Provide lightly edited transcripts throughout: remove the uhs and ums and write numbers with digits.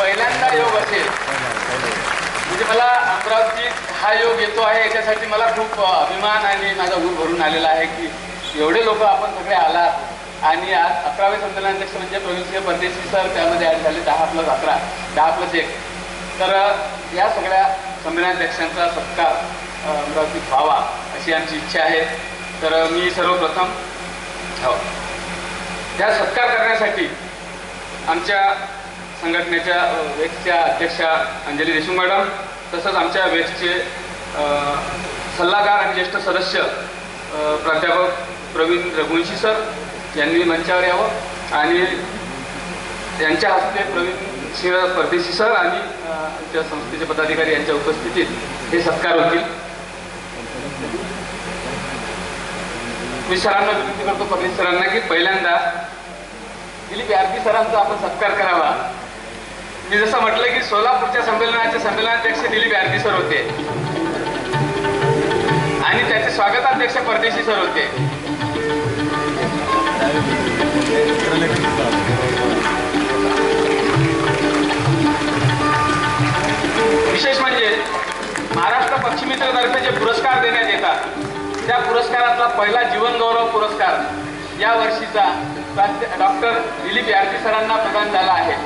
पहिल्यांदा योग असेल, म्हणजे मला अमरावतीत हा योग येतो आहे याच्यासाठी मला खूप अभिमान आणि माझा ऊर भरून आलेला आहे की एवढे लोक आपण सगळे आलात आणि आज 11वे संमेलनाध्यक्ष म्हणजे प्रवीण परदेशी सर त्यामध्ये ॲड झाले 10+11 10+1. तर या सगळ्या संमेलनाध्यक्षांचा सत्कार अमरावतीत व्हावा अशी आमची इच्छा आहे. तर मी सर्वप्रथम त्या सत्कार करण्यासाठी आमच्या संघटनेच्या वेक्सच्या अध्यक्षा अंजली देशमुख मॅडम तसंच आमच्या वेक्सचे सल्लागार आणि ज्येष्ठ सदस्य प्राध्यापक प्रवीण रघुवंशी सर यांनी मंचावर यावं आणि यांच्या हस्ते प्रवीण सिंह परदेशी सर आणि आमच्या संस्थेचे पदाधिकारी यांच्या उपस्थितीत हे सत्कार होतील. मी सरांना विनंती करतो, परदेशी सरांना, की पहिल्यांदा दिलीप आरती सरांचा आपण सत्कार करावा. मी जसं म्हटलं की सोलापूरच्या संमेलनाचे संमेलनाध्यक्ष दिलीप आरती सर होते आणि त्याचे स्वागताध्यक्ष परदेशी सर होते. विशेष म्हणजे महाराष्ट्र पक्षी मित्रतर्फे जे पुरस्कार देण्यात येतात त्या पुरस्कारातला पहिला जीवन गौरव पुरस्कार या वर्षीचा डॉक्टर दिलीप आरती सरांना प्रदान झाला आहे.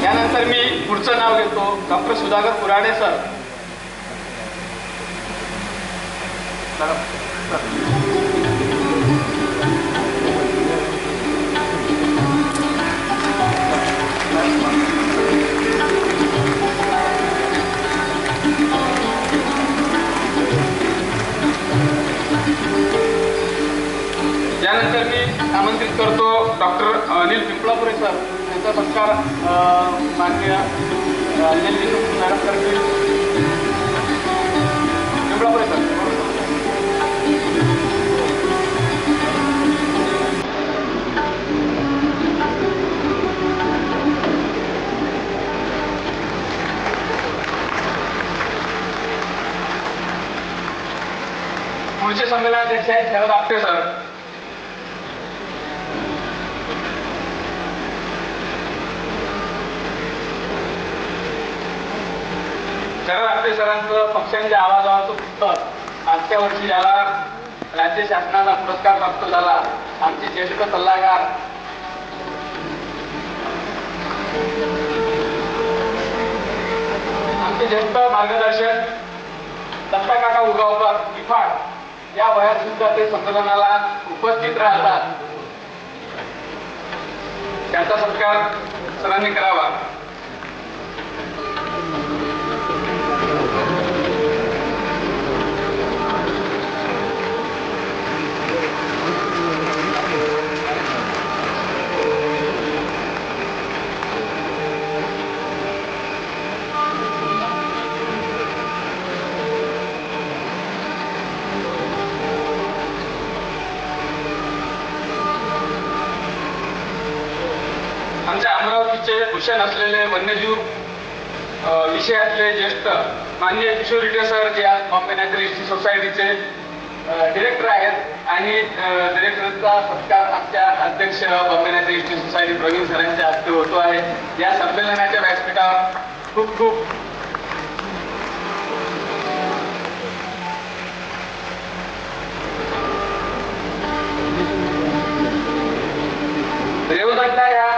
त्यानंतर मी पुढचं नाव घेतो, डॉक्टर सुधाकर कुराडे सर. त्यानंतर मी आमंत्रित करतो डॉक्टर अनिल पिंपळापुरे सर. त्यांचा सत्कार माननीय अंजली देशमुख मॅडम करतील. पिंपळापुरे सर. पुढचे संमेलनाध्यक्ष आहेत शरद आपटे सर. शरद आपटे सरांचं पक्षांच्या आवाजाचं पुस्तक मागच्या वर्षी ज्याला राज्य शासनाचा पुरस्कार प्राप्त झाला, आमचे ज्येष्ठ सल्लागार आमचे ज्येष्ठ मार्गदर्शक दत्ता काका उगावकर निफाड या वयात सुद्धा ते संमेलनाला उपस्थित राहतात. त्याचा सत्कार सरांनी करावा. आमच्या अमरावतीचे भूषण असलेले वन्यजीव विषयातले ज्येष्ठ माननीय किशोर रेड्डी सर जे आज बॉम्बे नॅचरल हिस्ट्री सोसायटीचे डिरेक्टर आहेत आणि डिरेक्टरचा सत्कार आमच्या अध्यक्ष Bombay natural history society Pravin सरांच्या हस्ते होतो आहे. या संमेलनाच्या व्यासपीठावर खूप खूप रेवदंडा या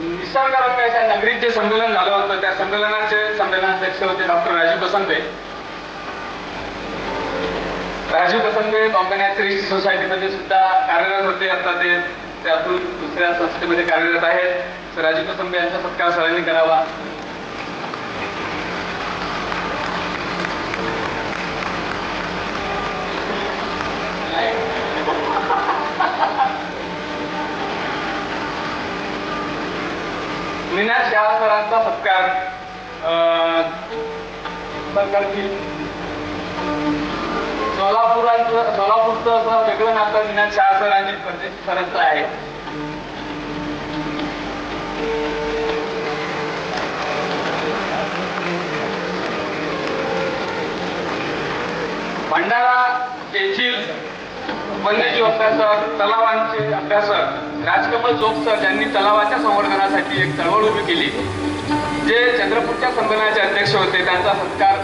निसर्गरम्याच्या नगरीत जे संमेलन झालं होतं त्या संमेलनाचे संमेलनाध्यक्ष होते doctor Rajiv Kasambe. Rajiv Kasambe Bombay natural history सोसायटीमध्ये सुद्धा कार्यरत होते. आता ते त्यातून दुसऱ्या संस्थेमध्ये कार्यरत आहेत. तर राजीव कसंबे यांचा सत्कार सरांनी करावा. मीनाज शाह सरांचा सत्कार करतील. सोलापूरचं असं वेगळं नातं मीनाज शाह सर आणि परदेशी सरांचं आहे. भंडारा येथील वन्यजीव अभ्यासक, तलावांचे अभ्यासक राजकमल जोग सर यांनी तलावाच्या संवर्धनासाठी एक चळवळ उभी केली. जे चंद्रपूरच्या संमेलनाचे अध्यक्ष होते त्यांचा सत्कार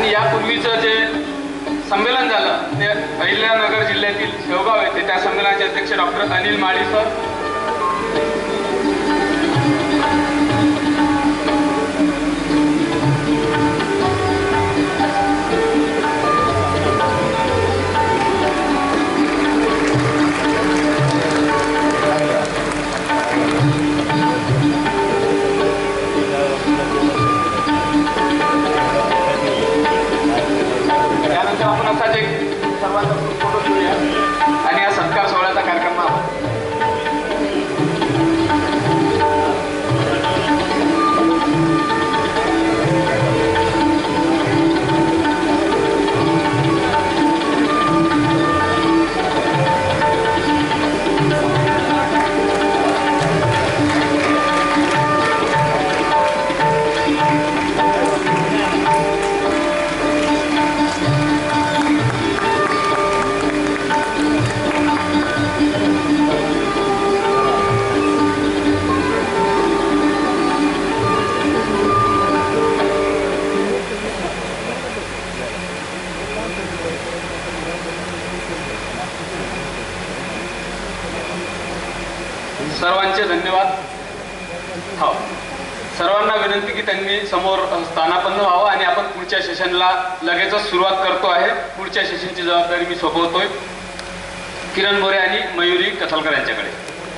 यापूर्वीचं जे संमेलन झालं ते अहिल्यानगर जिल्ह्यातील शेवगाव येथे त्या संमेलनाचे अध्यक्ष डॉक्टर अनिल माळी सर, फोटो घेऊया आणि या सत्कार सोहळ्याचा कार्यक्रम सर्वांचे धन्यवाद. हो, सर्वांना विनंती की त्यांनी समोर स्थानापन्न व्हावं आणि आपण पुढच्या सेशनला लगेचच सुरुवात करतो आहे. पुढच्या सेशनची जबाबदारी मी सोपवतोय किरण मोरे आणि मयुरी कथलकर यांच्याकडे.